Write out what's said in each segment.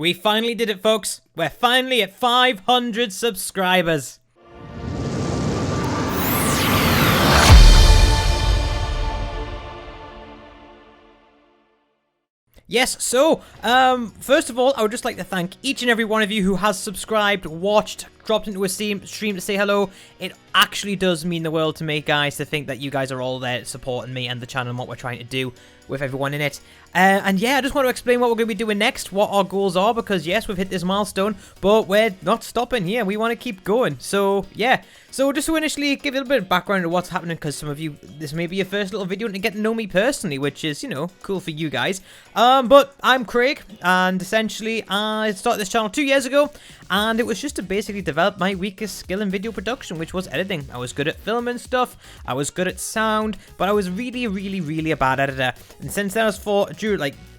We finally did it, folks. We're finally at 500 subscribers. Yes, so, first of all, I would just like to thank each and every one of you who has subscribed, watched, dropped into a stream to say hello. It actually does mean the world to me, guys, to think that you guys are all there supporting me and the channel and what we're trying to do with everyone in it. And yeah, I just want to explain what we're going to be doing next, what our goals are, because yes, we've hit this milestone, but we're not stopping here. We want to keep going. So yeah, so just to initially give a little bit of background to what's happening, because some of you, this may be your first little video to get to know me personally, which is, you know, cool for you guys. But I'm Craig, and essentially I started this channel 2 years ago, and it was just to basically develop my weakest skill in video production, which was editing. I was good at filming stuff, I was good at sound, but I was really a bad editor. And since then,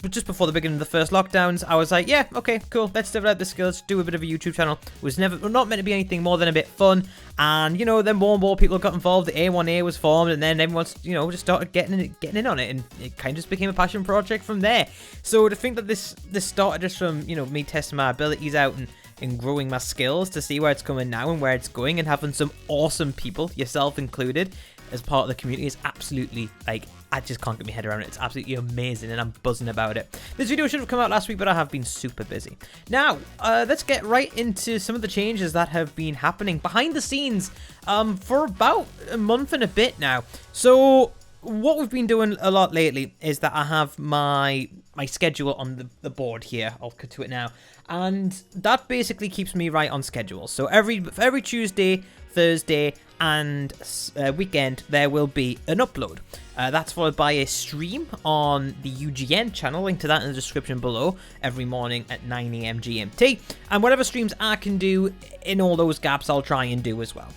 just before the beginning of the first lockdowns, I was like, yeah, okay, cool, let's develop the skills, do a bit of a YouTube channel. It was not meant to be anything more than a bit fun, and you know, then more and more people got involved. The A1A was formed, and then everyone's, you know, just started getting in on it, and it kind of just became a passion project from there. So to think that this started just from, you know, me testing my abilities out and growing my skills, to see where it's coming now and where it's going, and having some awesome people, yourself included, as part of the community is absolutely, like, I just can't get my head around it. It's absolutely amazing, and I'm buzzing about it. This video should have come out last week, but I have been super busy. Now, let's get right into some of the changes that have been happening behind the scenes for about a month and a bit now. So what we've been doing a lot lately is that I have my schedule on the board here. I'll cut to it now. And that basically keeps me right on schedule. So every Tuesday, Thursday, and weekend, there will be an upload. That's followed by a stream on the UGN channel, link to that in the description below, every morning at 9 AM GMT. And whatever streams I can do in all those gaps, I'll try and do as well.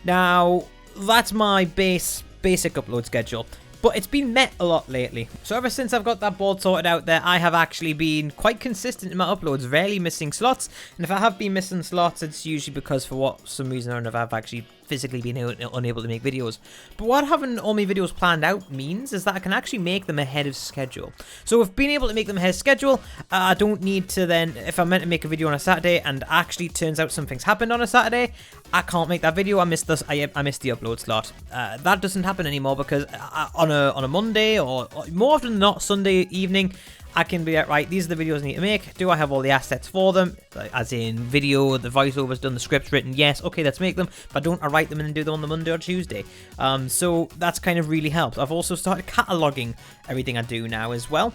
Now, that's my basic upload schedule. But it's been met a lot lately. So ever since I've got that board sorted out there, I have actually been quite consistent in my uploads, rarely missing slots. And if I have been missing slots, it's usually because for some reason or another, I've actually physically been unable to make videos. But what having all my videos planned out means is that I can actually make them ahead of schedule. So if being able to make them ahead of schedule, I don't need to then, if I'm meant to make a video on a Saturday and actually turns out something's happened on a Saturday, I can't make that video. I missed the upload slot. That doesn't happen anymore, because on a Monday, or more often than not Sunday evening, I can be like, right, these are the videos I need to make. Do I have all the assets for them? Like, as in video, the voiceovers done, the scripts written? Yes, okay, let's make them. If I don't, I write them and then do them on the Monday or Tuesday. So that's kind of really helped. I've also started cataloguing everything I do now as well,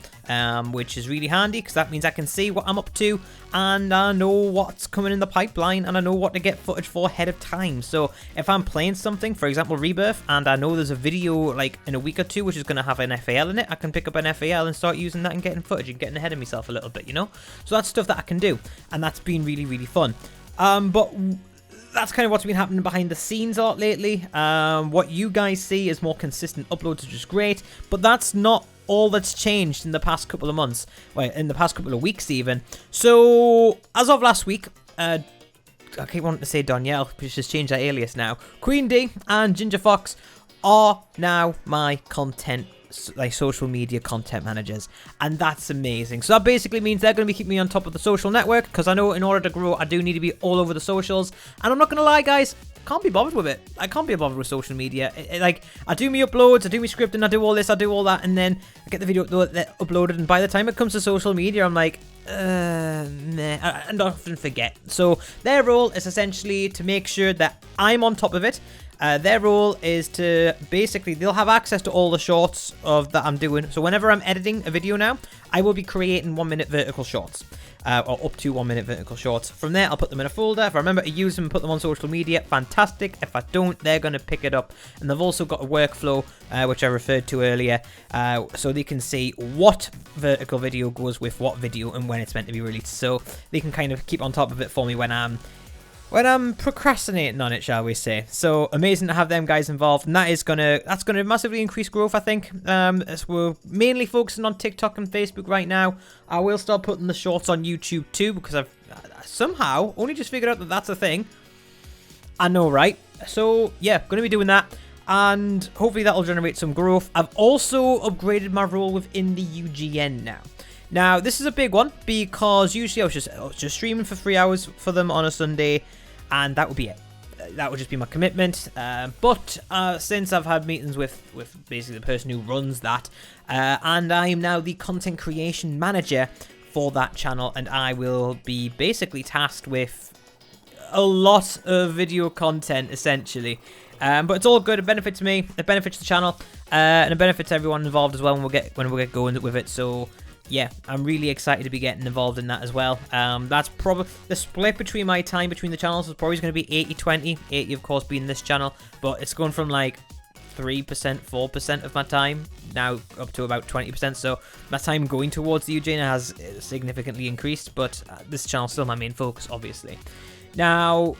which is really handy, because that means I can see what I'm up to, and I know what's coming in the pipeline, and I know what to get footage for ahead of time. So if I'm playing something, for example Rebirth, and I know there's a video like in a week or two which is going to have an FAL in it, I can pick up an FAL and start using that and getting footage and getting ahead of myself a little bit, you know? So that's stuff that I can do, and that's been really fun. But that's kind of what's been happening behind the scenes a lot lately. What you guys see is more consistent uploads, which is great, but that's not all that's changed in the past couple of months, well, in the past couple of weeks even. So as of last week, I keep wanting to say Danielle, but she's changed that alias now. Queen D and Ginger Fox are now my social media content managers, and that's amazing. So that basically means they're going to be keeping me on top of the social network, because I know in order to grow, I do need to be all over the socials. And I'm not going to lie, guys, I can't be bothered with it. I can't be bothered with social media. Like, I do me uploads, I do me scripting, I do all this, I do all that, and then I get the video uploaded, and by the time it comes to social media, I'm like, nah, and I often forget. So their role is essentially to make sure that I'm on top of it. Their role is to basically, they'll have access to all the shorts that I'm doing. So whenever I'm editing a video now, I will be creating 1 minute vertical shorts, or up to 1 minute vertical shorts. From there, I'll put them in a folder. If I remember to use them and put them on social media, fantastic. If I don't, they're going to pick it up. And they've also got a workflow, which I referred to earlier, so they can see what vertical video goes with what video and when it's meant to be released. So they can kind of keep on top of it for me when I'm procrastinating on it, shall we say. So amazing to have them guys involved, and that's gonna massively increase growth, I think. As we're mainly focusing on TikTok and Facebook right now. I will start putting the shorts on YouTube too, because I've somehow only just figured out that that's a thing. I know, right? So yeah, gonna be doing that, and hopefully that'll generate some growth. I've also upgraded my role within the UGN now. Now, this is a big one because usually I was just streaming for 3 hours for them on a Sunday, and that would be it. That would just be my commitment. But since I've had meetings with basically the person who runs that, and I am now the content creation manager for that channel, and I will be basically tasked with a lot of video content, essentially. But it's all good. It benefits me, it benefits the channel, and it benefits everyone involved as well when we get going with it. So yeah, I'm really excited to be getting involved in that as well. That's probably the split between my time between the channels is probably going to be 80-20. 80 of course being this channel, but it's going from like 3%, 4% of my time now up to about 20%. So my time going towards the UJ has significantly increased, but this channel's still my main focus, obviously. Now,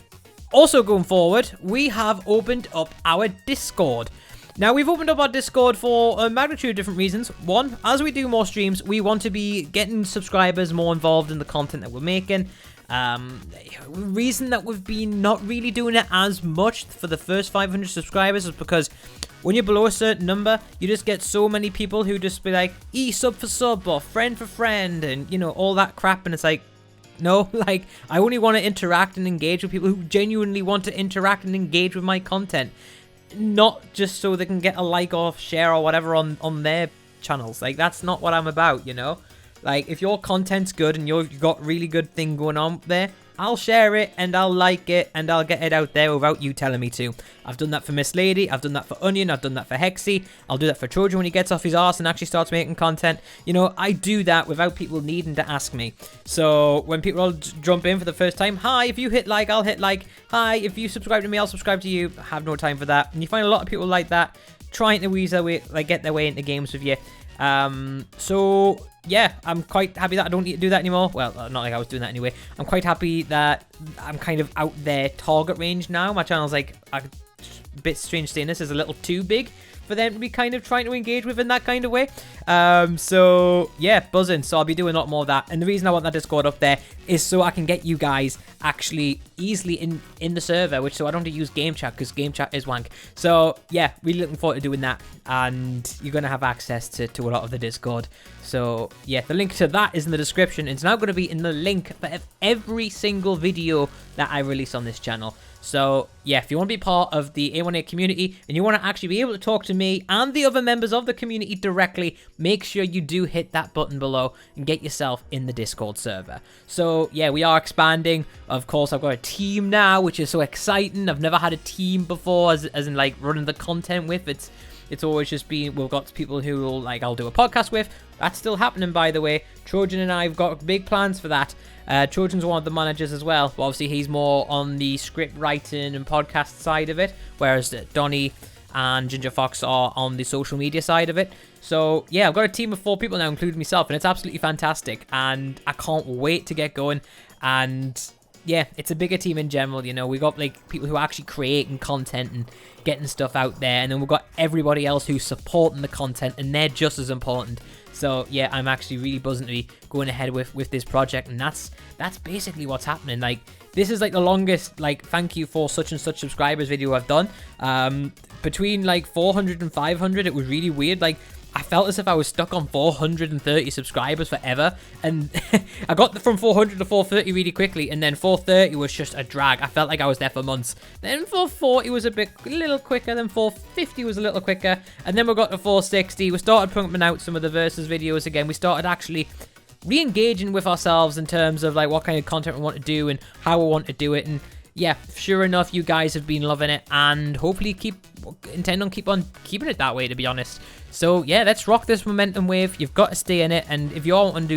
also going forward, we have opened up our Discord. Now, we've opened up our Discord for a magnitude of different reasons. One, as we do more streams, we want to be getting subscribers more involved in the content that we're making. Reason that we've been not really doing it as much for the first 500 subscribers is because when you're below a certain number, you just get so many people who just be like, sub for sub or friend for friend and, you know, all that crap. And it's like, no, like, I only want to interact and engage with people who genuinely want to interact and engage with my content. Not just so they can get a like or share or whatever on their channels. Like, that's not what I'm about, you know? Like, if your content's good and you've got really good thing going on there, I'll share it and I'll like it and I'll get it out there without you telling me to. I've done that for Miss Lady, I've done that for Onion, I've done that for Hexy, I'll do that for Trojan when he gets off his arse and actually starts making content. You know, I do that without people needing to ask me. So when people all jump in for the first time, hi, if you hit like, I'll hit like. Hi, if you subscribe to me, I'll subscribe to you. I have no time for that. And you find a lot of people like that, trying to weasel their way, like get their way into games with you. So yeah, I'm quite happy that I don't need to do that anymore. Well, not like I was doing that anyway. I'm quite happy that I'm kind of out their target range now. My channel's like a bit strange saying this, is a little too big for them to be kind of trying to engage with in that kind of way. So yeah, buzzing. So I'll be doing a lot more of that. And the reason I want that Discord up there is so I can get you guys actually easily in the server, which so I don't have to use game chat because game chat is wank. So yeah, really looking forward to doing that. And you're going to have access to a lot of the Discord. So yeah, the link to that is in the description. It's now going to be in the link for every single video that I release on this channel. So yeah, if you want to be part of the A1A community and you want to actually be able to talk to me and the other members of the community directly, make sure you do hit that button below and get yourself in the Discord server. So yeah, we are expanding. Of course, I've got a team now, which is so exciting. I've never had a team before, as in like running the content with. It's always just been, we've got people who will, like, I'll do a podcast with. That's still happening, by the way. Trojan and I have got big plans for that. Trojan's one of the managers as well, but obviously he's more on the script writing and podcast side of it, whereas Donnie and Ginger Fox are on the social media side of it. So yeah, I've got a team of 4 people now, including myself, and it's absolutely fantastic, and I can't wait to get going. And yeah, it's a bigger team in general, you know. We got like people who are actually creating content and getting stuff out there, and then we've got everybody else who's supporting the content, and they're just as important. So yeah, I'm actually really buzzing to be going ahead with this project, and that's basically what's happening. Like, this is like the longest like thank you for such and such subscribers video I've done. Between like 400 and 500, it was really weird. Like, I felt as if I was stuck on 430 subscribers forever, and I got from 400 to 430 really quickly, and then 430 was just a drag. I felt like I was there for months. Then 440 was a little quicker, then 450 was a little quicker, and then we got to 460. We started pumping out some of the versus videos again. We started actually re-engaging with ourselves in terms of like what kind of content we want to do and how we want to do it. And yeah, sure enough, you guys have been loving it, and hopefully intend on keeping it that way, to be honest. So yeah, let's rock this momentum wave. You've got to stay in it, and if you're wanting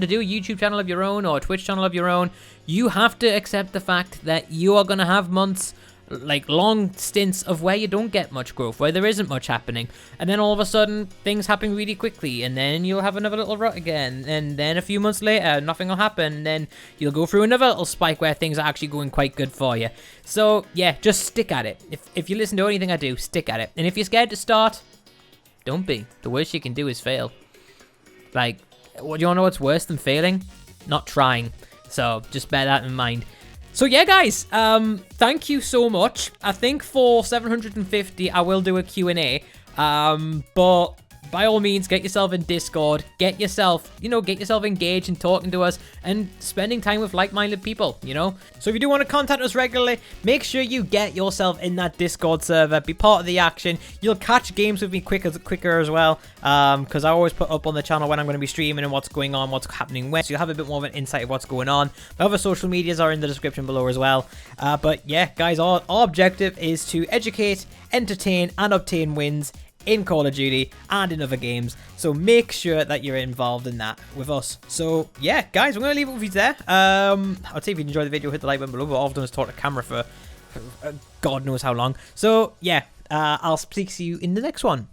to do a YouTube channel of your own or a Twitch channel of your own, you have to accept the fact that you are gonna have months, like long stints of where you don't get much growth, where there isn't much happening, and then all of a sudden things happen really quickly, and then you'll have another little rut again, and then a few months later nothing will happen, and then you'll go through another little spike where things are actually going quite good for you. So yeah, just stick at it. If you listen to anything I do, stick at it. And if you're scared to start, don't be. The worst you can do is fail. Like, what do you want to know what's worse than failing? Not trying. So just bear that in mind. So yeah, guys, thank you so much. I think for 750, I will do a Q&A. But by all means, get yourself in Discord, get yourself engaged and talking to us and spending time with like-minded people, you know? So if you do want to contact us regularly, make sure you get yourself in that Discord server, be part of the action. You'll catch games with me quicker as well, because I always put up on the channel when I'm going to be streaming and what's going on, what's happening when, so you'll have a bit more of an insight of what's going on. My other social medias are in the description below as well. But yeah, guys, our objective is to educate, entertain, and obtain wins in Call of Duty and in other games, so make sure that you're involved in that with us. So yeah, guys, we're gonna leave it with you there. I'd say if you enjoyed the video, hit the like button below, but all I've done is talk to camera for God knows how long. So yeah, I'll speak to you in the next one.